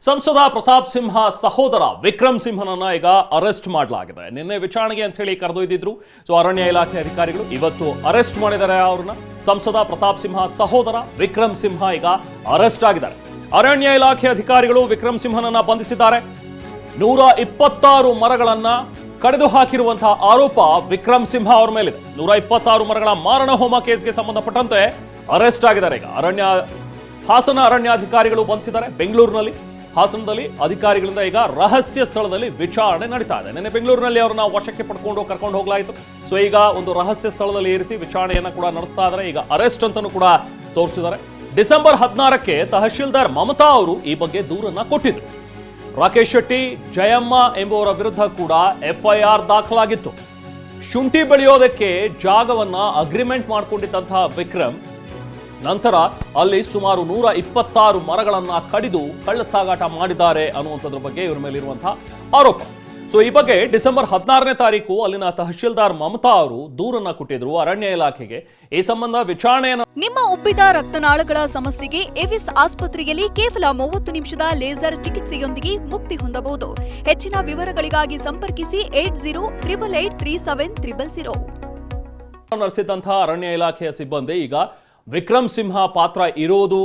ಸಂಸದ ಪ್ರತಾಪ್ ಸಿಂಹ ಸಹೋದರ ವಿಕ್ರಮ್ ಸಿಂಹನನ್ನ ಈಗ ಅರೆಸ್ಟ್ ಮಾಡಲಾಗಿದೆ. ನಿನ್ನೆ ವಿಚಾರಣೆಗೆ ಅಂತ ಹೇಳಿ ಕರೆದೊಯ್ದಿದ್ರು. ಅರಣ್ಯ ಇಲಾಖೆ ಅಧಿಕಾರಿಗಳು ಇವತ್ತು ಅರೆಸ್ಟ್ ಮಾಡಿದ್ದಾರೆ ಅವ್ರನ್ನ. ಸಂಸದ ಪ್ರತಾಪ್ ಸಿಂಹ ಸಹೋದರ ವಿಕ್ರಮ್ ಸಿಂಹ ಈಗ ಅರೆಸ್ಟ್ ಆಗಿದ್ದಾರೆ. ಅರಣ್ಯ ಇಲಾಖೆ ಅಧಿಕಾರಿಗಳು ವಿಕ್ರಮ್ ಸಿಂಹನನ್ನ ಬಂಧಿಸಿದ್ದಾರೆ. 126 ಮರಗಳನ್ನ ಕಡಿದು ಹಾಕಿರುವಂತಹ ಆರೋಪ ವಿಕ್ರಮ್ ಸಿಂಹ ಅವರ ಮೇಲಿದೆ. 126 ಮರಗಳ ಮಾರಣ ಹೋಮ ಕೇಸ್ಗೆ ಸಂಬಂಧಪಟ್ಟಂತೆ ಅರೆಸ್ಟ್ ಆಗಿದ್ದಾರೆ. ಈಗ ಹಾಸನ ಅರಣ್ಯಾಧಿಕಾರಿಗಳು ಬಂಧಿಸಿದ್ದಾರೆ. ಬೆಂಗಳೂರಿನಲ್ಲಿ ಹಾಸನದಲ್ಲಿ ಅಧಿಕಾರಿಗಳಿಂದ ಈಗ ರಹಸ್ಯ ಸ್ಥಳದಲ್ಲಿ ವಿಚಾರಣೆ ನಡೀತಾ ಇದೆ. ನಿನ್ನೆ ಬೆಂಗಳೂರಿನಲ್ಲಿ ಅವರನ್ನ ವಶಕ್ಕೆ ಪಡ್ಕೊಂಡು ಕರ್ಕೊಂಡು ಹೋಗಲಾಯಿತು. ಈಗ ಒಂದು ರಹಸ್ಯ ಸ್ಥಳದಲ್ಲಿ ಇರಿಸಿ ವಿಚಾರಣೆಯನ್ನ ಕೂಡ ನಡೆಸ್ತಾ ಇದ್ದಾರೆ. ಈಗ ಅರೆಸ್ಟ್ ಅಂತಾನೂ ಕೂಡ ತೋರಿಸಿದ್ದಾರೆ. ಡಿಸೆಂಬರ್ 16ಕ್ಕೆ ತಹಶೀಲ್ದಾರ್ ಮಮತಾ ಅವರು ಈ ಬಗ್ಗೆ ದೂರನ್ನ ಕೊಟ್ಟಿದ್ರು. ರಾಕೇಶ್ ಶೆಟ್ಟಿ, ಜಯಮ್ಮ ಎಂಬುವರ ವಿರುದ್ಧ ಕೂಡ FIR ದಾಖಲಾಗಿತ್ತು. ಶುಂಠಿ ಬೆಳೆಯೋದಕ್ಕೆ ಜಾಗವನ್ನ ಅಗ್ರಿಮೆಂಟ್ ಮಾಡಿಕೊಂಡಿದ್ದಂತಹ ವಿಕ್ರಮ್ ನಂತರ ಅಲ್ಲಿ ಸುಮಾರು 126 ಮರಗಳನ್ನ ಕಡಿದು ಕಳ್ಳ ಸಾಗಾಟ ಮಾಡಿದ್ದಾರೆ ಅನ್ನುವಂಥದ್ರ ಬಗ್ಗೆ ಇವರ ಮೇಲಿರುವಂತಹ ಆರೋಪ. ಈ ಬಗ್ಗೆ ಡಿಸೆಂಬರ್ 16ನೇ ತಾರೀಕು ಅಲ್ಲಿನ ತಹಶೀಲ್ದಾರ್ ಮಮತಾ ಅವರು ದೂರನ್ನ ಕೊಟ್ಟಿದ್ರು ಅರಣ್ಯ ಇಲಾಖೆಗೆ. ಈ ಸಂಬಂಧ ವಿಚಾರಣೆಯನ್ನು ನಿಮ್ಮ ಉಬ್ಬಿದ ರಕ್ತನಾಳಗಳ ಸಮಸ್ಯೆಗೆ ಎವಿಸ್ ಆಸ್ಪತ್ರೆಯಲ್ಲಿ ಕೇವಲ 30 ನಿಮಿಷದ ಲೇಸರ್ ಚಿಕಿತ್ಸೆಯೊಂದಿಗೆ ಮುಕ್ತಿ ಹೊಂದಬಹುದು. ಹೆಚ್ಚಿನ ವಿವರಗಳಿಗಾಗಿ ಸಂಪರ್ಕಿಸಿ 8088837000. ನಡೆಸಿದಂತಹ ಅರಣ್ಯ ಇಲಾಖೆಯ ಸಿಬ್ಬಂದಿ ಈಗ ವಿಕ್ರಮ್ ಸಿಂಹ ಪಾತ್ರ ಇರೋದು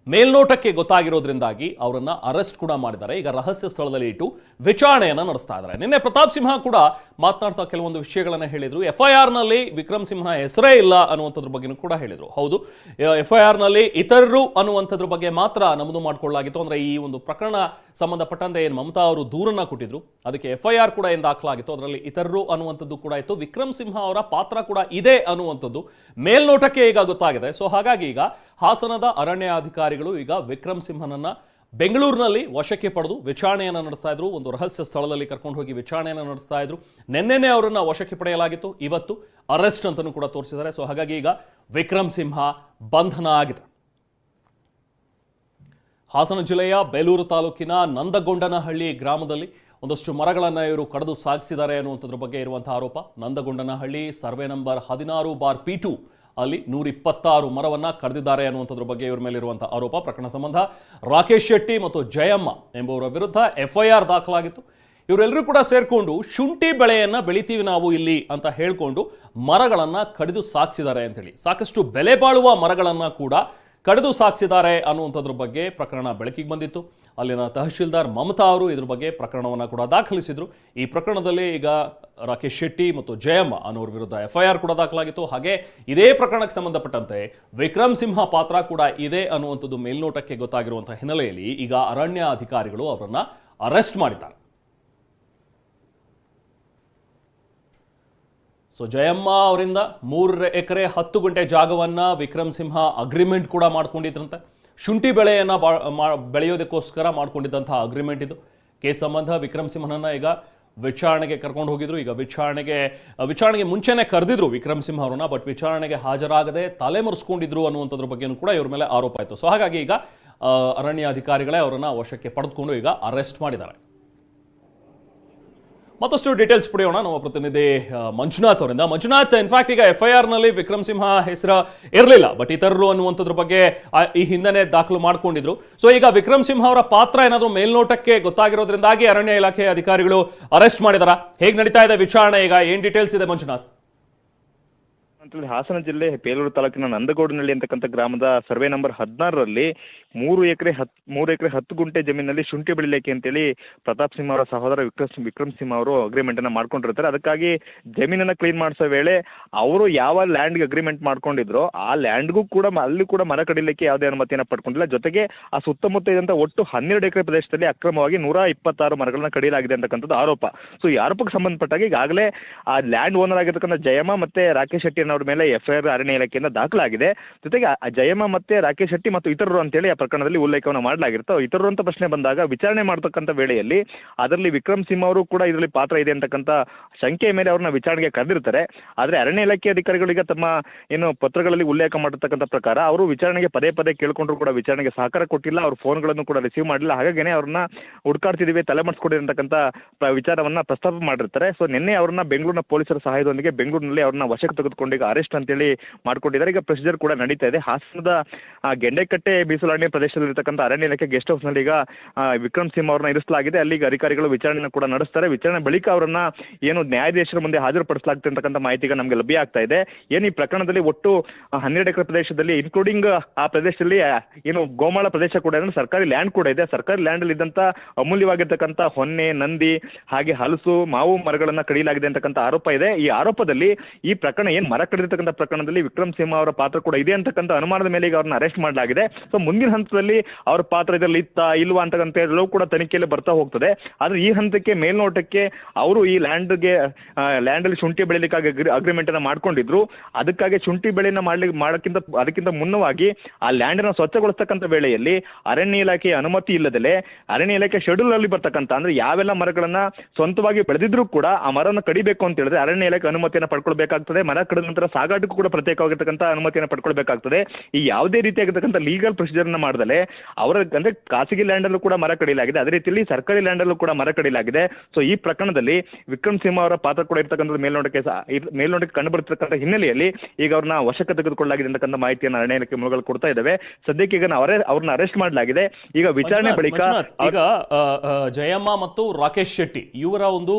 ಮೇಲ್ನೋಟಕ್ಕೆ ಗೊತ್ತಾಗಿರೋದ್ರಿಂದಾಗಿ ಅವರನ್ನ ಅರೆಸ್ಟ್ ಕೂಡ ಮಾಡಿದ್ದಾರೆ. ಈಗ ರಹಸ್ಯ ಸ್ಥಳದಲ್ಲಿ ಇಟ್ಟು ವಿಚಾರಣೆಯನ್ನ ನಡೆಸ್ತಾ ಇದ್ದಾರೆ. ನಿನ್ನೆ ಪ್ರತಾಪ್ ಸಿಂಹ ಕೂಡ ಮಾತನಾಡ್ತಾ ಕೆಲವೊಂದು ವಿಷಯಗಳನ್ನ ಹೇಳಿದ್ರು. FIR ನಲ್ಲಿ ವಿಕ್ರಮ್ ಸಿಂಹನ ಹೆಸರೇ ಇಲ್ಲ ಅನ್ನುವಂಥದ್ರ ಬಗ್ಗೆ ಕೂಡ ಹೇಳಿದ್ರು. ಹೌದು, FIR ನಲ್ಲಿ ಇತರರು ಅನ್ನುವಂಥದ್ರ ಬಗ್ಗೆ ಮಾತ್ರ ನಮೂದು ಮಾಡಿಕೊಳ್ಳಲಾಗಿತ್ತು. ಅಂದ್ರೆ ಈ ಒಂದು ಪ್ರಕರಣ ಸಂಬಂಧಪಟ್ಟಂತೆ ಏನು ಮಮತಾ ಅವರು ದೂರನ್ನ ಕೊಟ್ಟಿದ್ರು ಅದಕ್ಕೆ FIR ಕೂಡ ಏನು ದಾಖಲಾಗಿತ್ತು, ಅದರಲ್ಲಿ ಇತರರು ಅನ್ನುವಂಥದ್ದು ಕೂಡ ಇತ್ತು. ವಿಕ್ರಮ್ ಸಿಂಹ ಅವರ ಪಾತ್ರ ಕೂಡ ಇದೆ ಅನ್ನುವಂಥದ್ದು ಮೇಲ್ನೋಟಕ್ಕೆ ಈಗ ಗೊತ್ತಾಗಿದೆ. ಹಾಗಾಗಿ ಈಗ ಹಾಸನದ ಅರಣ್ಯಾಧಿಕಾರಿಗಳು ಈಗ ವಿಕ್ರಮ್ ಸಿಂಹನನ್ನ ಬೆಂಗಳೂರಿನಲ್ಲಿ ವಶಕ್ಕೆ ಪಡೆದು ವಿಚಾರಣೆಯನ್ನ ನಡೆಸ್ತಾ ಇದ್ರು. ಒಂದು ರಹಸ್ಯ ಸ್ಥಳದಲ್ಲಿ ಕರ್ಕೊಂಡು ಹೋಗಿ ವಿಚಾರಣೆಯನ್ನ ನಡೆಸ್ತಾ ಇದ್ರು. ನಿನ್ನೆನೆ ಅವರನ್ನ ವಶಕ್ಕೆ ಪಡೆಯಲಾಗಿತ್ತು. ಇವತ್ತು ಅರೆಸ್ಟ್ ಅಂತಾನೂ ಕೂಡ ತೋರಿಸಿದ್ದಾರೆ. ಹಾಗಾಗಿ ಈಗ ವಿಕ್ರಮ್ ಸಿಂಹ ಬಂಧನ ಆಗಿದೆ. ಹಾಸನ ಜಿಲ್ಲೆಯ ಬೇಲೂರು ತಾಲೂಕಿನ ನಂದಗೊಂಡನಹಳ್ಳಿ ಗ್ರಾಮದಲ್ಲಿ ಒಂದಷ್ಟು ಮರಗಳನ್ನು ಇವರು ಕಡಿದು ಸಾಗಿಸಿದ್ದಾರೆ ಅನ್ನುವಂಥದ್ರ ಬಗ್ಗೆ ಇರುವಂತಹ ಆರೋಪ. ನಂದಗೊಂಡನಹಳ್ಳಿ ಸರ್ವೆ ನಂಬರ್ 16/P2 ಅಲ್ಲಿ 126 ಮರವನ್ನ ಕಡಿದಿದ್ದಾರೆ ಅನ್ನುವಂಥದ್ರ ಬಗ್ಗೆ ಇವರ ಮೇಲಿರುವಂತಹ ಆರೋಪ. ಪ್ರಕರಣ ಸಂಬಂಧ ರಾಕೇಶ್ ಶೆಟ್ಟಿ ಮತ್ತು ಜಯಮ್ಮ ಎಂಬುವರ ವಿರುದ್ಧ FIR ದಾಖಲಾಗಿತ್ತು. ಇವರೆಲ್ಲರೂ ಕೂಡ ಸೇರ್ಕೊಂಡು ಶುಂಠಿ ಬೆಳೆಯನ್ನ ಬೆಳಿತೀವಿ ನಾವು ಇಲ್ಲಿ ಅಂತ ಹೇಳ್ಕೊಂಡು ಮರಗಳನ್ನ ಕಡಿದು ಸಾಗಿಸಿದ್ದಾರೆ ಅಂತೇಳಿ ಸಾಕಷ್ಟು ಬೆಲೆ ಬಾಳುವ ಮರಗಳನ್ನ ಕೂಡ ಕಡಿದು ಸಾಗಿಸಿದ್ದಾರೆ ಅನ್ನುವಂಥದ್ರ ಬಗ್ಗೆ ಪ್ರಕರಣ ಬೆಳಕಿಗೆ ಬಂದಿತ್ತು. ಅಲ್ಲಿನ ತಹಶೀಲ್ದಾರ್ ಮಮತಾ ಅವರು ಇದ್ರ ಬಗ್ಗೆ ಪ್ರಕರಣವನ್ನು ಕೂಡ ದಾಖಲಿಸಿದ್ರು. ಈ ಪ್ರಕರಣದಲ್ಲಿ ಈಗ ರಾಕೇಶ್ ಶೆಟ್ಟಿ ಮತ್ತು ಜಯಮ್ಮ ಅನ್ನೋರ ವಿರುದ್ಧ FIR ಕೂಡ ದಾಖಲಾಗಿತ್ತು. ಹಾಗೆ ಇದೇ ಪ್ರಕರಣಕ್ಕೆ ಸಂಬಂಧಪಟ್ಟಂತೆ ವಿಕ್ರಮ್ ಸಿಂಹ ಪಾತ್ರ ಕೂಡ ಇದೆ ಅನ್ನುವಂಥದ್ದು ಮೇಲ್ನೋಟಕ್ಕೆ ಗೊತ್ತಾಗಿರುವಂತಹ ಹಿನ್ನೆಲೆಯಲ್ಲಿ ಈಗ ಅರಣ್ಯ ಅಧಿಕಾರಿಗಳು ಅವರನ್ನ ಅರೆಸ್ಟ್ ಮಾಡಿದ್ದಾರೆ. ಜಯಮ್ಮ ಅವರಿಂದ 3 ಎಕರೆ 10 ಗುಂಟೆ ಜಾಗವನ್ನ ವಿಕ್ರಮ್ ಸಿಂಹ ಅಗ್ರಿಮೆಂಟ್ ಕೂಡ ಮಾಡ್ಕೊಂಡಿದ್ರಂತೆ. ಶುಂಠಿ ಬೆಳೆಯನ್ನ ಬೆಳೆಯೋದಕ್ಕೋಸ್ಕರ ಮಾಡ್ಕೊಂಡಿದ್ದಂತಹ ಅಗ್ರಿಮೆಂಟ್ ಇದು. ಕೇಸ್ ಸಂಬಂಧ ವಿಕ್ರಮ್ ಸಿಂಹನನ್ನ ಈಗ ವಿಚಾರಣೆಗೆ ಕರ್ಕೊಂಡು ಹೋಗಿದ್ರು. ಈಗ ವಿಚಾರಣೆಗೆ ಮುಂಚೆನೆ ಕರೆದಿದ್ರು ವಿಕ್ರಮ್ ಸಿಂಹ ಅವರನ್ನ. ಬಟ್ ವಿಚಾರಣೆಗೆ ಹಾಜರಾಗದೆ ತಲೆಮರೆಸ್ಕೊಂಡಿದ್ರು ಅನ್ನುವಂಥದ್ರ ಬಗ್ಗೆನೂ ಕೂಡ ಇವ್ರ ಮೇಲೆ ಆರೋಪ ಆಯಿತು. ಹಾಗಾಗಿ ಈಗ ಅರಣ್ಯ ಅಧಿಕಾರಿಗಳೇ ಅವರನ್ನ ವಶಕ್ಕೆ ಪಡೆದುಕೊಂಡು ಈಗ ಅರೆಸ್ಟ್ ಮಾಡಿದ್ದಾರೆ. ಮತ್ತಷ್ಟು ಡೀಟೇಲ್ಸ್ ಪಡೆಯೋಣ ನಮ್ಮ ಪ್ರತಿನಿಧಿ ಮಂಜುನಾಥ್ ಅವರಿಂದ. ಮಂಜುನಾಥ್, ಇನ್ಫ್ಯಾಕ್ಟ್ ಈಗ FIR ನಲ್ಲಿ ವಿಕ್ರಮ್ ಸಿಂಹ ಹೆಸರು ಇರಲಿಲ್ಲ, ಬಟ್ ಇತರರು ಅನ್ನುವಂಥದ್ರ ಬಗ್ಗೆ ಈ ಹಿಂದೆನೆ ದಾಖಲು ಮಾಡ್ಕೊಂಡಿದ್ರು. ಈಗ ವಿಕ್ರಮ್ ಸಿಂಹ ಅವರ ಪಾತ್ರ ಏನಾದರೂ ಮೇಲ್ನೋಟಕ್ಕೆ ಗೊತ್ತಾಗಿರೋದ್ರಿಂದಾಗಿ ಅರಣ್ಯ ಇಲಾಖೆ ಅಧಿಕಾರಿಗಳು ಅರೆಸ್ಟ್ ಮಾಡಿದಾರಾ? ಹೇಗೆ ನಡೀತಾ ಇದೆ ವಿಚಾರಣೆ? ಈಗ ಏನ್ ಡೀಟೇಲ್ಸ್ ಇದೆ ಮಂಜುನಾಥ್? ಹಾಸನ ಜಿಲ್ಲೆ ಬೇಲೂರು ತಾಲೂಕಿನ ನಂದಗೋಡನಹಳ್ಳಿ ಅಂತಕ್ಕಂಥ ಗ್ರಾಮದ ಸರ್ವೆ ನಂಬರ್ 16ರಲ್ಲಿ 3 ಎಕರೆ 10 ಗುಂಟೆ ಜಮೀನಲ್ಲಿ ಶುಂಠಿ ಬೆಳಿಲಿಕ್ಕೆ ಅಂತೇಳಿ ಪ್ರತಾಪ್ ಸಿಂಹ ಅವರ ಸಹೋದರ ವಿಕ್ರಮ್ ಸಿಂಹ ಅವರು ಅಗ್ರಿಮೆಂಟ್ ಅನ್ನ ಮಾಡ್ಕೊಂಡಿರ್ತಾರೆ. ಅದಕ್ಕಾಗಿ ಜಮೀನನ್ನ ಕ್ಲೀನ್ ಮಾಡಿಸೋ ವೇಳೆ ಅವರು ಯಾವ ಲ್ಯಾಂಡ್ಗೆ ಅಗ್ರಿಮೆಂಟ್ ಮಾಡ್ಕೊಂಡಿದ್ರು ಆ ಲ್ಯಾಂಡ್ಗೂ ಕೂಡ ಅಲ್ಲಿ ಕೂಡ ಮರ ಕಡಿಲಿಕ್ಕೆ ಯಾವುದೇ ಅನುಮತಿಯನ್ನ ಪಡ್ಕೊಂಡಿಲ್ಲ. ಜೊತೆಗೆ ಆ ಸುತ್ತಮುತ್ತ ಇದ್ದಂತ ಒಟ್ಟು 12 ಎಕರೆ ಪ್ರದೇಶದಲ್ಲಿ ಅಕ್ರಮವಾಗಿ 126 ಮರಗಳನ್ನ ಕಡಿಯಲಾಗಿದೆ ಅಂತಕ್ಕಂಥದ್ದು ಆರೋಪ. ಈ ಆರೋಪಕ್ಕೆ ಸಂಬಂಧಪಟ್ಟಾಗ ಈಗಾಗಲೇ ಆ ಲ್ಯಾಂಡ್ ಓನರ್ ಆಗಿರ್ತಕ್ಕಂಥ ಜಯಮ್ಮ ಮತ್ತೆ ರಾಕೇಶ್ ಶೆಟ್ಟಿ ಅನ್ನೋರ ಮೇಲೆ FIR ಅರಣ್ಯ ಇಲಾಖೆಯಿಂದ ದಾಖಲಾಗಿದೆ. ಜೊತೆಗೆ ಜಯಮ್ಮ ಮತ್ತೆ ರಾಕೇಶ್ ಶೆಟ್ಟಿ ಮತ್ತು ಇತರರು ಅಂತೇಳಿ ಆ ಪ್ರಕರಣದಲ್ಲಿ ಉಲ್ಲೇಖವನ್ನು ಮಾಡಲಾಗಿರುತ್ತೆ. ಇತರರು ಅಂತ ಪ್ರಶ್ನೆ ಬಂದಾಗ ವಿಚಾರಣೆ ಮಾಡತಕ್ಕಂಥ ವೇಳೆಯಲ್ಲಿ ಅದರಲ್ಲಿ ವಿಕ್ರಮ್ ಸಿಂಹ ಅವರು ಕೂಡ ಇದರಲ್ಲಿ ಪಾತ್ರ ಇದೆ ಅಂತಕ್ಕಂಥ ಶಂಕೆಯ ಮೇಲೆ ಅವ್ರನ್ನ ವಿಚಾರಣೆಗೆ ಕರೆದಿರ್ತಾರೆ. ಆದರೆ ಅರಣ್ಯ ಇಲಾಖೆ ಅಧಿಕಾರಿಗಳಿಗೆ ತಮ್ಮ ಏನು ಪತ್ರಗಳಲ್ಲಿ ಉಲ್ಲೇಖ ಮಾಡಿರ್ತಕ್ಕಂಥ ಪ್ರಕಾರ ಅವರು ವಿಚಾರಣೆಗೆ ಪದೇ ಕೇಳ್ಕೊಂಡ್ರು ಕೂಡ ವಿಚಾರಣೆಗೆ ಸಹಕಾರ ಕೊಟ್ಟಿಲ್ಲ. ಅವ್ರ ಫೋನ್ಗಳನ್ನು ಕೂಡ ರಿಸೀವ್ ಮಾಡಿಲ್ಲ. ಹಾಗಾಗಿನೇ ಅವ್ರನ್ನ ಹುಡುಕಾಡ್ತಿದ್ದೀವಿ, ತಲೆಮರೆಸ್ಕೊಂಡಿರ್ತಕ್ಕಂಥ ವಿಚಾರವನ್ನ ಪ್ರಸ್ತಾಪ ಮಾಡಿರ್ತಾರೆ. ನಿನ್ನೆ ಅವ್ರನ್ನ ಬೆಂಗಳೂರಿನ ಪೊಲೀಸರ ಸಹಾಯದೊಂದಿಗೆ ಬೆಂಗಳೂರಿನಲ್ಲಿ ಅವ್ರನ್ನ ವಶಕ್ಕೆ ತೆಗೆದುಕೊಂಡು ಈಗ ಅರೆಸ್ಟ್ ಅಂತೇಳಿ ಮಾಡ್ಕೊಂಡಿದ್ದಾರೆ. ಈಗ ಪ್ರೊಸೀಜರ್ ಕೂಡ ನಡೀತಾ ಇದೆ. ಹಾಸನದ ಗೆಂಡೆಕಟ್ಟೆ ಮೀಸಲು ಅರಣ್ಯ ಪ್ರದೇಶದಲ್ಲಿರ್ತಕ್ಕಂಥ ಅರಣ್ಯ ಇಲಾಖೆ ಗೆಸ್ಟ್ ಹೌಸ್ ನಲ್ಲಿ ಈಗ ವಿಕ್ರಮ್ ಸಿಂಹ ಅವ್ರನ್ನ ಇರಿಸಲಾಗಿದೆ. ಅಲ್ಲಿಗೆ ಅಧಿಕಾರಿಗಳು ವಿಚಾರಣೆಯನ್ನು ಕೂಡ ನಡೆಸ್ತಾರೆ. ವಿಚಾರಣೆ ಬಳಿಕ ಅವರನ್ನ ಏನು ನ್ಯಾಯಾಧೀಶರ ಮುಂದೆ ಹಾಜರುಪಡಿಸಲಾಗುತ್ತೆ ಅಂತಕ್ಕಂಥ ಮಾಹಿತಿ ಈಗ ನಮಗೆ ಲಭ್ಯ ಆಗ್ತಾ ಇದೆ. ಏನು ಈ ಪ್ರಕರಣದಲ್ಲಿ ಒಟ್ಟು 12 ಎಕರೆ ಪ್ರದೇಶದಲ್ಲಿ ಇನ್ಕ್ಲೂಡಿಂಗ್ ಆ ಪ್ರದೇಶದಲ್ಲಿ ಏನು ಗೋಮಾಳ ಪ್ರದೇಶ ಕೂಡ ಇದೆ, ಸರ್ಕಾರಿ ಲ್ಯಾಂಡ್ ಕೂಡ ಇದೆ. ಸರ್ಕಾರಿ ಲ್ಯಾಂಡ್ ಅಲ್ಲಿ ಇದ್ದಂತ ಅಮೂಲ್ಯವಾಗಿರ್ತಕ್ಕಂಥ ಹೊನ್ನೆ, ನಂದಿ ಹಾಗೆ ಹಲಸು, ಮಾವು ಮರಗಳನ್ನ ಕಡಿಯಲಾಗಿದೆ ಅಂತಕ್ಕಂಥ ಆರೋಪ ಇದೆ. ಈ ಆರೋಪದಲ್ಲಿ ಈ ಪ್ರಕರಣ ಏನ್ ಮರ ಕಡಿದಿರ್ತಕ್ಕಂಥ ಪ್ರಕರಣದಲ್ಲಿ ವಿಕ್ರಮ್ ಸಿಂಹ ಅವರ ಪಾತ್ರ ಕೂಡ ಇದೆ ಅಂತಕ್ಕಂಥ ಅನುಮಾನದ ಮೇಲೆ ಈಗ ಅವ್ರನ್ನ ಅರೆಸ್ಟ್ ಮಾಡಲಾಗಿದೆ. ಸೊ ಮುಂದಿನ ಹಂತದಲ್ಲಿ ಅವ್ರ ಪಾತ್ರ ಇದರಲ್ಲಿ ಇತ್ತಾ ಇಲ್ವಾ ಅಂತಕ್ಕಂಥ ಎಲ್ಲವೂ ಕೂಡ ತನಿಖೆಯಲ್ಲಿ ಬರ್ತಾ ಹೋಗ್ತದೆ. ಆದ್ರೆ ಈ ಹಂತಕ್ಕೆ ಮೇಲ್ನೋಟಕ್ಕೆ ಅವರು ಈ ಲ್ಯಾಂಡ್ ಅಲ್ಲಿ ಶುಂಠಿ ಬೆಳಿಲಿಕ್ಕಾಗಿ ಅಗ್ರಿಮೆಂಟ್ ಅನ್ನ ಮಾಡ್ಕೊಂಡಿದ್ರು. ಅದಕ್ಕಾಗಿ ಶುಂಠಿ ಬೆಳೆಯನ್ನ ಅದಕ್ಕಿಂತ ಮುನ್ನವಾಗಿ ಆ ಲ್ಯಾಂಡ್ ಅನ್ನ ಸ್ವಚ್ಛಗೊಳಿಸ್ತಕ್ಕಂಥ ವೇಳೆಯಲ್ಲಿ ಅರಣ್ಯ ಇಲಾಖೆಯ ಅನುಮತಿ ಇಲ್ಲದಲೆ ಅರಣ್ಯ ಇಲಾಖೆ ಶೆಡ್ಯೂಲ್ ಅಲ್ಲಿ ಬರ್ತಕ್ಕಂಥ ಅಂದ್ರೆ ಯಾವೆಲ್ಲ ಮರಗಳನ್ನ ಸ್ವಂತವಾಗಿ ಬೆಳೆದಿದ್ರು ಕೂಡ ಆ ಮರನ ಕಡಿಬೇಕು ಅಂತ ಹೇಳಿದ್ರೆ ಅರಣ್ಯ ಇಲಾಖೆ ಅನುಮತಿಯನ್ನು ಪಡ್ಕೊಳ್ಬೇಕಾಗ್ತದೆ. ಮರ ಕಡಿದ ನಂತರ ಸಾಗಾಟಕ್ಕೂ ಕೂಡ ಪ್ರತ್ಯೇಕವಾಗಿರ್ತಕ್ಕಂಥ ಅನುಮತಿಯನ್ನು ಪಡ್ಕೊಳ್ಬೇಕಾಗ್ತದೆ. ಈ ಯಾವುದೇ ರೀತಿಯಾಗಿರ್ತಕ್ಕಂಥ ಲೀಗಲ್ ಪ್ರೊಸೀಜರ್ ಅನ್ನ ಮಾಡದಲೆ ಅವರ ಅಂದ್ರೆ ಖಾಸಗಿ ಲ್ಯಾಂಡ್ ಅಲ್ಲೂ ಕೂಡ ಮರ ಕಡಿಯಲಾಗಿದೆ, ಅದೇ ರೀತಿಯಲ್ಲಿ ಸರ್ಕಾರಿ ಲ್ಯಾಂಡ್ ಅಲ್ಲೂ ಕೂಡ ಮರ ಕಡಿಯಲಾಗಿದೆ. ಸೊ ಈ ಪ್ರಕರಣದಲ್ಲಿ ವಿಕ್ರಮ್ ಸಿಂಹ ಅವರ ಪಾತ್ರ ಕೂಡ ಇರ್ತಕ್ಕಂಥದ್ದು ಮೇಲ್ನೋಟಕ್ಕೆ ಕಂಡು ಬರ್ತಕ್ಕಂಥ ಹಿನ್ನೆಲೆಯಲ್ಲಿ ಈಗ ಅವ್ರನ್ನ ವಶಕ್ಕೆ ತೆಗೆದುಕೊಳ್ಳಲಾಗಿದೆ ಅಂತಕ್ಕಂಥ ಮಾಹಿತಿಯನ್ನು ಅರಣ್ಯ ಇಲಾಖೆ ಮೂಲಗಳು ಕೊಡ್ತಾ ಇದ್ದಾವೆ. ಸದ್ಯಕ್ಕೆ ಈಗ ಅವ್ರನ್ನ ಅರೆಸ್ಟ್ ಮಾಡಲಾಗಿದೆ. ಈಗ ವಿಚಾರಣೆ ಬಳಿಕ ಈಗ ಜಯಮ್ಮ ಮತ್ತು ರಾಕೇಶ್ ಶೆಟ್ಟಿ ಇವರ ಒಂದು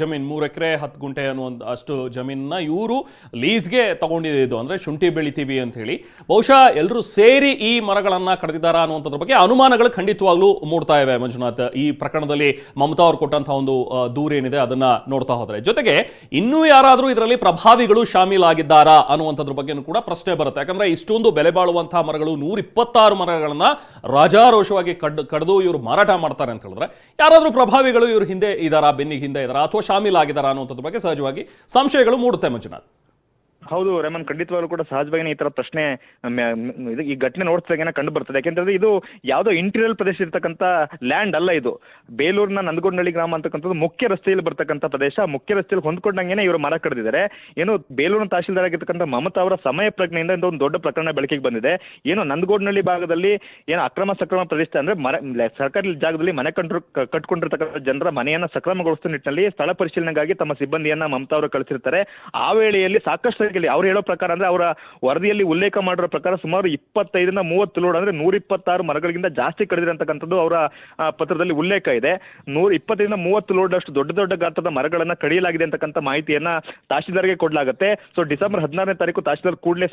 ಜಮೀನ್ 3 ಎಕರೆ 10 ಗುಂಟೆ ಅನ್ನುವ ಅಷ್ಟು ಜಮೀನನ್ನ ಇವರು ಲೀಸ್ಗೆ ತಗೊಂಡಿದ್ದು, ಅಂದ್ರೆ ಶುಂಠಿ ಬೆಳಿತೀವಿ ಅಂತ ಹೇಳಿ. ಬಹುಶಃ ಎಲ್ಲರೂ ಸೇರಿ ಈ ಮರಗಳನ್ನ ಕಡಿದಿದ್ದಾರಾ ಅನ್ನುವಂಥದ್ರ ಬಗ್ಗೆ ಅನುಮಾನಗಳು ಖಂಡಿತವಾಗ್ಲೂ ಮೂಡ್ತಾ ಇವೆ ಮಂಜುನಾಥ್. ಈ ಪ್ರಕರಣದಲ್ಲಿ ಮಮತಾ ಅವರು ಕೊಟ್ಟಂತಹ ಒಂದು ದೂರ ಏನಿದೆ ಅದನ್ನ ನೋಡ್ತಾ ಹೋದ್ರೆ, ಜೊತೆಗೆ ಇನ್ನೂ ಯಾರಾದ್ರೂ ಇದರಲ್ಲಿ ಪ್ರಭಾವಿಗಳು ಶಾಮೀಲಾಗಿದ್ದಾರಾ ಅನ್ನುವಂಥದ್ರ ಬಗ್ಗೆ ಕೂಡ ಪ್ರಶ್ನೆ ಬರುತ್ತೆ. ಯಾಕಂದ್ರೆ ಇಷ್ಟೊಂದು ಬೆಲೆ ಬಾಳುವಂತಹ ಮರಗಳು 126 ಮರಗಳನ್ನ ರಾಜಾರೋಷವಾಗಿ ಕಡಿದು ಇವರು ಮಾರಾಟ ಮಾಡ್ತಾರೆ ಅಂತ ಹೇಳಿದ್ರೆ ಯಾರಾದ್ರೂ ಪ್ರಭಾವಿಗಳು ಇವ್ರ ಹಿಂದೆ ಇದಾರಾ, ಬೆನ್ನಿಗೆ ಹಿಂದೆ ಇದಾರಾ ಅಥವಾ ಶಾಮೀಲಾಗಿದ್ದಾರಾ ಅನ್ನುವಂಥದ್ರ ಬಗ್ಗೆ ಸಹಜವಾಗಿ ಸಂಶಯಗಳು ಮೂಡುತ್ತೆ ಮಂಜುನಾಥ್. ಹೌದು ರೇಮನ್, ಖಂಡಿತವಾಗ್ಲೂ ಕೂಡ ಸಹಜವಾಗಿ ಈ ತರ ಪ್ರಶ್ನೆ ಈ ಘಟನೆ ನೋಡ್ತಾಗ ಕಂಡು ಬರ್ತದೆ. ಯಾಕೆಂದ್ರೆ ಇದು ಯಾವುದೋ ಇಂಟೀರಿಯರ್ ಪ್ರದೇಶ ಇರ್ತಕ್ಕಂಥ ಲ್ಯಾಂಡ್ ಅಲ್ಲ. ಇದು ಬೇಲೂರಿನ ನಂದಗೋಡನಹಳ್ಳಿ ಗ್ರಾಮ ಅಂತಕ್ಕಂಥದ್ದು ಮುಖ್ಯ ರಸ್ತೆಯಲ್ಲಿ ಬರ್ತಕ್ಕಂಥ ಪ್ರದೇಶ. ಮುಖ್ಯ ರಸ್ತೆಯಲ್ಲಿ ಹೊಂದ್ಕೊಂಡಂಗೆನೆ ಇವರು ಮರ ಕಡಿದಿದ್ದಾರೆ. ಏನು ಬೇಲೂರಿನ ತಹಶೀಲ್ದಾರ್ ಆಗಿರ್ತಕ್ಕಂಥ ಮಮತಾ ಅವರ ಸಮಯ ಪ್ರಜ್ಞೆಯಿಂದ ಒಂದು ದೊಡ್ಡ ಪ್ರಕರಣ ಬೆಳಕಿಗೆ ಬಂದಿದೆ. ಏನು ನಂದಗೋಡನಹಳ್ಳಿ ಭಾಗದಲ್ಲಿ ಏನು ಅಕ್ರಮ ಸಕ್ರಮ ಪ್ರದೇಶ ಅಂದ್ರೆ ಸರ್ಕಾರಿ ಜಾಗದಲ್ಲಿ ಮನೆ ಕಟ್ಕೊಂಡಿರ್ತಕ್ಕಂಥ ಜನರ ಮನೆಯನ್ನ ಸಕ್ರಮಗೊಳಿಸುವ ನಿಟ್ಟಿನಲ್ಲಿ ಸ್ಥಳ ಪರಿಶೀಲನೆಗಾಗಿ ತಮ್ಮ ಸಿಬ್ಬಂದಿಯನ್ನ ಮಮತಾ ಅವರು ಕಳಿಸಿರ್ತಾರೆ. ಆ ವೇಳೆಯಲ್ಲಿ ಸಾಕಷ್ಟು ಅವ್ರು ಹೇಳೋ ಪ್ರಕಾರ ಅಂದ್ರೆ ಅವರ ವರದಿಯಲ್ಲಿ ಉಲ್ಲೇಖ ಮಾಡಿರೋ ಪ್ರಕಾರ ಸುಮಾರು 25ರಿಂದ 30 ಲೋಡ್ ಅಂದ್ರೆ 126 ಮರಗಳಿಗಿಂತ ಜಾಸ್ತಿ ಕಡಿದಿರಂತಕ್ಕಂಥದ್ದು ಅವರ ಪತ್ರದಲ್ಲಿ ಉಲ್ಲೇಖ ಇದೆ. 120ರಿಂದ 30 ಲೋಡ್ ಅಷ್ಟು ದೊಡ್ಡ ದೊಡ್ಡ ಗಾತ್ರದ ಮರಗಳನ್ನ ಕಡಿಯಲಾಗಿದೆ ಅಂತಕ್ಕಂಥ ಮಾಹಿತಿಯನ್ನ ತಹಶೀಲ್ದಾರ್ಗೆ ಕೊಡಲಾಗುತ್ತೆ. ಸೊ ಡಿಸೆಂಬರ್ 16ನೇ ತಾರೀಕು ತಹಶೀಲ್ದಾರ್ ಕೂಡಲೇ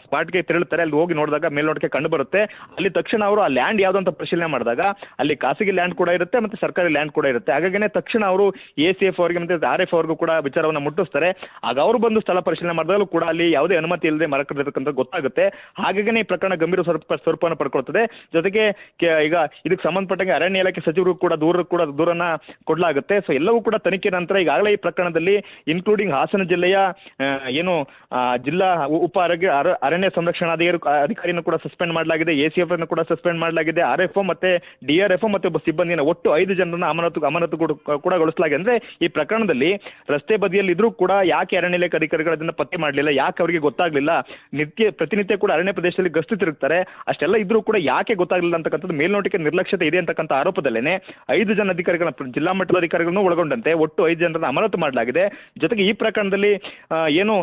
ಸ್ಪಾಟ್ಗೆ ತೆರಳುತ್ತಾರೆ. ಅಲ್ಲಿ ಹೋಗಿ ನೋಡಿದಾಗ ಮೇಲ್ನೋಟಕ್ಕೆ ಕಂಡು ಬರುತ್ತೆ. ಅಲ್ಲಿ ತಕ್ಷಣ ಅವರು ಆ ಲ್ಯಾಂಡ್ ಯಾವ್ದು ಅಂತ ಪರಿಶೀಲನೆ ಮಾಡಿದಾಗ ಅಲ್ಲಿ ಖಾಸಗಿ ಲ್ಯಾಂಡ್ ಕೂಡ ಇರುತ್ತೆ ಮತ್ತೆ ಸರ್ಕಾರಿ ಲ್ಯಾಂಡ್ ಕೂಡ ಇರುತ್ತೆ. ಹಾಗಾಗಿನೇ ತಕ್ಷಣ ಅವರು ACF ಅವರಿಗೆ ಮತ್ತೆ RF ಅವ್ರಿಗೂ ಕೂಡ ವಿಚಾರವನ್ನ ಮುಟ್ಟಿಸ್ತಾರೆ. ಆಗ ಅವರು ಬಂದು ಸ್ಥಳ ಪರಿಶೀಲನೆ ಮಾಡಿದಾಗಲೂ ಕೂಡ ಅಲ್ಲಿ ಯಾವುದೇ ಅನುಮತಿ ಇಲ್ಲದೆ ಮರ ಕಡಿದಿರ್ತಕ್ಕಂಥ ಗೊತ್ತಾಗುತ್ತೆ. ಹಾಗಾಗಿ ಈ ಪ್ರಕರಣ ಗಂಭೀರ ಸ್ವರೂಪವನ್ನು ಪಡ್ಕೊಳ್ತದೆ. ಜೊತೆಗೆ ಈಗ ಇದಕ್ಕೆ ಸಂಬಂಧಪಟ್ಟಂಗೆ ಅರಣ್ಯ ಇಲಾಖೆ ಸಚಿವರು ಕೂಡ ದೂರನ್ನ ಕೊಡಲಾಗುತ್ತೆ. ಸೊ ಎಲ್ಲವೂ ಕೂಡ ತನಿಖೆ ನಂತರ ಈಗಾಗಲೇ ಈ ಪ್ರಕರಣದಲ್ಲಿ ಇನ್ಕ್ಲೂಡಿಂಗ್ ಹಾಸನ ಜಿಲ್ಲೆಯ ಏನು ಜಿಲ್ಲಾ ಉಪ ಅರಣ್ಯ ಸಂರಕ್ಷಣಾಧಿಕಾರಿಯನ್ನು ಕೂಡ ಸಸ್ಪೆಂಡ್ ಮಾಡಲಾಗಿದೆ. ACF ಅನ್ನು ಕೂಡ ಸಸ್ಪೆಂಡ್ ಮಾಡಲಾಗಿದೆ. RFO ಮತ್ತೆ DRFO ಮತ್ತೆ ಒಬ್ಬ ಸಿಬ್ಬಂದಿನ ಒಟ್ಟು 5 ಜನರನ್ನ ಅಮಾನತು ಕೂಡ ಗೊಳಿಸಲಾಗಿದೆ. ಅಂದ್ರೆ ಈ ಪ್ರಕರಣದಲ್ಲಿ ರಸ್ತೆ ಬದಿಯಲ್ಲಿ ಇದ್ರೂ ಕೂಡ ಯಾಕೆ ಅರಣ್ಯ ಇಲಾಖೆ ಅಧಿಕಾರಿಗಳು ಅದನ್ನ ಪತ್ತೆ ಮಾಡಲಿಲ್ಲ, ಯಾಕೆ ಅವರಿಗೆ ಗೊತ್ತಾಗ್ಲಿಲ್ಲ, ಪ್ರತಿನಿತ್ಯ ಕೂಡ ಅರಣ್ಯ ಪ್ರದೇಶದಲ್ಲಿ ಗಸ್ತು ತಿರುಗ್ತಾರೆ, ಅಷ್ಟೆಲ್ಲ ಇದ್ರೂ ಕೂಡ ಯಾಕೆ ಗೊತ್ತಾಗ್ಲಿಲ್ಲ ಅಂತಕ್ಕಂಥದ್ದು ಮೇಲ್ನೋಟಕ್ಕೆ ನಿರ್ಲಕ್ಷ್ಯತೆ ಇದೆ ಅಂತಕ್ಕಂಥ ಆರೋಪದಲ್ಲೇನೆ 5 ಜನ ಅಧಿಕಾರಿಗಳ ಜಿಲ್ಲಾ ಮಟ್ಟದ ಅಧಿಕಾರಿಗಳನ್ನು ಒಳಗೊಂಡಂತೆ ಒಟ್ಟು 5 ಜನರನ್ನ ಅಮಾನತು ಮಾಡಲಾಗಿದೆ. ಜೊತೆಗೆ ಈ ಪ್ರಕರಣದಲ್ಲಿ ಏನು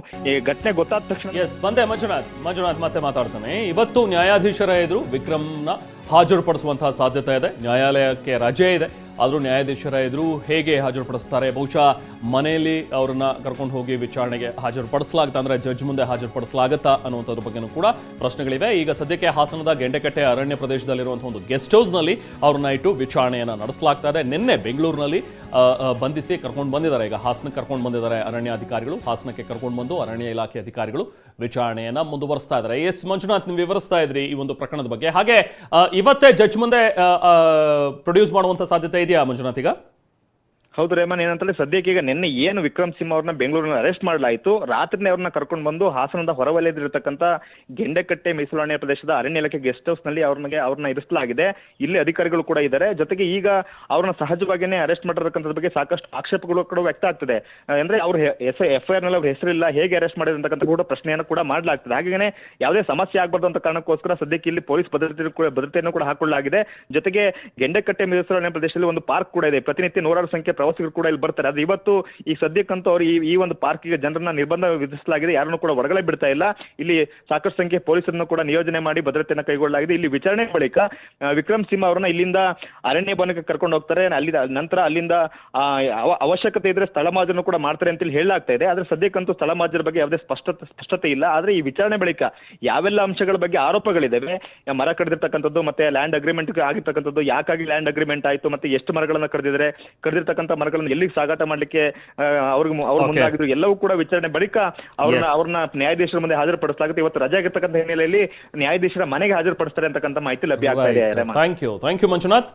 ಘಟನೆ ಗೊತ್ತಾದ ತಕ್ಷಣ ಬಂದೆ ಮಂಜುನಾಥ್ ಮತ್ತೆ ಮಾತಾಡ್ತಾನೆ. ಇವತ್ತು ನ್ಯಾಯಾಧೀಶರ ಎದುರು ವಿಕ್ರಮ್ನ ಹಾಜರುಪಡಿಸುವಂತಹ ಸಾಧ್ಯತೆ ಇದೆ. ನ್ಯಾಯಾಲಯಕ್ಕೆ ರಜೆ ಇದೆ, ಆದರೂ ನ್ಯಾಯಾಧೀಶರ ಎದುರು ಹೇಗೆ ಹಾಜರುಪಡಿಸ್ತಾರೆ? ಬಹುಶಃ ಮನೆಯಲ್ಲಿ ಅವರನ್ನ ಕರ್ಕೊಂಡು ಹೋಗಿ ವಿಚಾರಣೆಗೆ ಹಾಜರುಪಡಿಸಲಾಗುತ್ತಾ, ಅಂದ್ರೆ ಜಡ್ಜ್ ಮುಂದೆ ಹಾಜರುಪಡಿಸಲಾಗುತ್ತಾ ಅನ್ನುವಂಥದ್ರ ಬಗ್ಗೆನೂ ಕೂಡ ಪ್ರಶ್ನೆಗಳಿವೆ. ಈಗ ಸದ್ಯಕ್ಕೆ ಹಾಸನದ ಗೆಂಡೆಕಟ್ಟೆ ಅರಣ್ಯ ಪ್ರದೇಶದಲ್ಲಿರುವಂತಹ ಒಂದು ಗೆಸ್ಟ್ ಹೌಸ್ನಲ್ಲಿ ಅವ್ರನ್ನ ಇಟ್ಟು ವಿಚಾರಣೆಯನ್ನು ನಡೆಸಲಾಗ್ತಾ ಇದೆ. ನಿನ್ನೆ ಬೆಂಗಳೂರಿನಲ್ಲಿ ಬಂಧಿಸಿ ಕರ್ಕೊಂಡು ಬಂದಿದ್ದಾರೆ. ಈಗ ಹಾಸನಕ್ಕೆ ಕರ್ಕೊಂಡು ಬಂದಿದ್ದಾರೆ ಅರಣ್ಯ ಅಧಿಕಾರಿಗಳು. ಹಾಸನಕ್ಕೆ ಕರ್ಕೊಂಡು ಬಂದು ಅರಣ್ಯ ಇಲಾಖೆ ಅಧಿಕಾರಿಗಳು ವಿಚಾರಣೆಯನ್ನ ಮುಂದುವರಿಸ್ತಾ ಇದ್ದಾರೆ. ಎಸ್ ಮಂಜುನಾಥ್, ನೀವು ವಿವರಿಸ್ತಾ ಇದ್ರಿ ಈ ಒಂದು ಪ್ರಕರಣದ ಬಗ್ಗೆ. ಹಾಗೆ ಇವತ್ತೇ ಜಡ್ಜ್ ಮುಂದೆ ಪ್ರೊಡ್ಯೂಸ್ ಮಾಡುವಂತ ಸಾಧ್ಯತೆ ಇದೆಯಾ ಮಂಜುನಾಥ್? ಈಗ ಹೌದು ರೇಮನ್, ಏನಂತಂದ್ರೆ ಸದ್ಯಕ್ಕೆ ಈಗ ನಿನ್ನೆ ಏನು ವಿಕ್ರಮ್ ಸಿಂಹ ಅವ್ರನ್ನ ಬೆಂಗಳೂರಿನ ಅರೆಸ್ಟ್ ಮಾಡಲಾಯಿತು, ರಾತ್ರಿನೇ ಅವ್ರನ್ನ ಕರ್ಕೊಂಡು ಬಂದು ಹಾಸನದ ಹೊರವಲಯದಲ್ಲಿರ್ತಕ್ಕಂಥ ಗೆಂಡೆಕಟ್ಟೆ ಮೀಸಲು ಪ್ರದೇಶದ ಅರಣ್ಯ ಇಲಾಖೆ ಗೆಸ್ಟ್ ಹೌಸ್ ನಲ್ಲಿ ಅವ್ರನ್ನ ಇರಿಸಲಾಗಿದೆ. ಇಲ್ಲಿ ಅಧಿಕಾರಿಗಳು ಕೂಡ ಇದ್ದಾರೆ. ಜೊತೆಗೆ ಈಗ ಅವ್ರನ್ನ ಸಹಜವಾಗಿಯೇ ಅರೆಸ್ಟ್ ಮಾಡಿರ್ತಕ್ಕಂಥದ್ರ ಬಗ್ಗೆ ಸಾಕಷ್ಟು ಆಕ್ಷೇಪಗಳು ಕೂಡ ವ್ಯಕ್ತ ಆಗ್ತದೆ. ಅಂದ್ರೆ ಅವ್ರ FIR ನಲ್ಲಿ ಅವ್ರ ಹೆಸರಿಲ್ಲ, ಹೇಗೆ ಅರೆಸ್ಟ್ ಮಾಡಿದ್ರು ಅಂತಕ್ಕಂಥ ಕೂಡ ಪ್ರಶ್ನೆಯನ್ನು ಕೂಡ ಮಾಡಲಾಗ್ತದೆ. ಹಾಗೆಯೇ ಯಾವುದೇ ಸಮಸ್ಯೆ ಆಗಬಾರ್ದು ಅಂತ ಕಾರಣಕ್ಕೋಸ್ಕರ ಸದ್ಯಕ್ಕೆ ಇಲ್ಲಿ ಪೊಲೀಸ್ ಭದ್ರತೆಯನ್ನು ಕೂಡ ಹಾಕೊಳ್ಳಲಾಗಿದೆ. ಜೊತೆಗೆ ಗೆಂಡೆಕಟ್ಟೆ ಮೀಸಲು ಪ್ರದೇಶದಲ್ಲಿ ಒಂದು ಪಾರ್ಕ್ ಕೂಡ ಇದೆ. ಪ್ರತಿನಿತ್ಯ 100 ಸಂಖ್ಯೆ ಪ್ರವಾಸಿಗರು ಕೂಡ ಇಲ್ಲಿ ಬರ್ತಾರೆ. ಅದು ಇವತ್ತು ಈ ಸದ್ಯಕ್ಕಂತೂ ಅವ್ರು ಈ ಒಂದು ಪಾರ್ಕಿಗೆ ಜನರನ್ನ ನಿರ್ಬಂಧ ವಿಧಿಸಲಾಗಿದೆ, ಯಾರನ್ನು ಕೂಡ ಹೊರಗಡೆ ಬಿಡ್ತಾ ಇಲ್ಲ. ಇಲ್ಲಿ ಸಾಕಷ್ಟು ಸಂಖ್ಯೆ ಪೊಲೀಸರನ್ನು ಕೂಡ ನಿಯೋಜನೆ ಮಾಡಿ ಭದ್ರತೆಯನ್ನು ಕೈಗೊಳ್ಳಲಾಗಿದೆ. ಇಲ್ಲಿ ವಿಚಾರಣೆ ಬಳಿಕ ವಿಕ್ರಮ್ ಸಿಂಹ ಅವರನ್ನ ಇಲ್ಲಿಂದ ಅರಣ್ಯ ಭವನಕ್ಕೆ ಕರ್ಕೊಂಡು ಹೋಗ್ತಾರೆ. ನಂತರ ಅಲ್ಲಿಂದ ಅವಶ್ಯಕತೆ ಇದ್ರೆ ಸ್ಥಳ ಮಾಜನ್ನು ಕೂಡ ಮಾಡ್ತಾರೆ ಅಂತ ಹೇಳಲಾಗ್ತಾ ಇದೆ. ಆದ್ರೆ ಸದ್ಯಕ್ಕಂತೂ ಸ್ಥಳ ಮಾಜರ ಬಗ್ಗೆ ಯಾವುದೇ ಸ್ಪಷ್ಟತೆ ಇಲ್ಲ. ಆದ್ರೆ ಈ ವಿಚಾರಣೆ ಬಳಿಕ ಯಾವೆಲ್ಲ ಅಂಶಗಳ ಬಗ್ಗೆ ಆರೋಪಗಳಿದಾವೆ, ಮರ ಕಡಿದಿರ್ತಕ್ಕಂಥದ್ದು ಮತ್ತೆ ಲ್ಯಾಂಡ್ ಅಗ್ರಿಮೆಂಟ್ ಆಗಿರ್ತಕ್ಕಂಥದ್ದು, ಯಾಕಾಗಿ ಲ್ಯಾಂಡ್ ಅಗ್ರಿಮೆಂಟ್ ಆಯ್ತು, ಮತ್ತೆ ಎಷ್ಟು ಮರಗಳನ್ನ ಕಡಿದಿರ್ತಕ್ಕಂಥ ಮರಗಳನ್ನ ಎಲ್ಲಿಗೆ ಸಾಗಾಟ ಮಾಡ್ಲಿಕ್ಕೆ ಅವ್ರು ಮುಂದಾಗಿದ್ರು, ಎಲ್ಲವೂ ಕೂಡ ವಿಚಾರಣೆ ಬಳಿಕ ಅವ್ರನ್ನ ನ್ಯಾಯಾಧೀಶರ ಮುಂದೆ ಹಾಜರುಪಡಿಸಲಾಗುತ್ತೆ. ಇವತ್ತು ರಜೆ ಆಗಿರ್ತಕ್ಕಂಥ ಹಿನ್ನೆಲೆಯಲ್ಲಿ ನ್ಯಾಯಾಧೀಶರ ಮನೆಗೆ ಹಾಜರುಪಡಿಸ್ತಾರೆ ಅಂತಕ್ಕಂಥ ಮಾಹಿತಿ ಲಭ್ಯ ಆಗ್ತಾ ಇದೆ. Thank you Manjunath.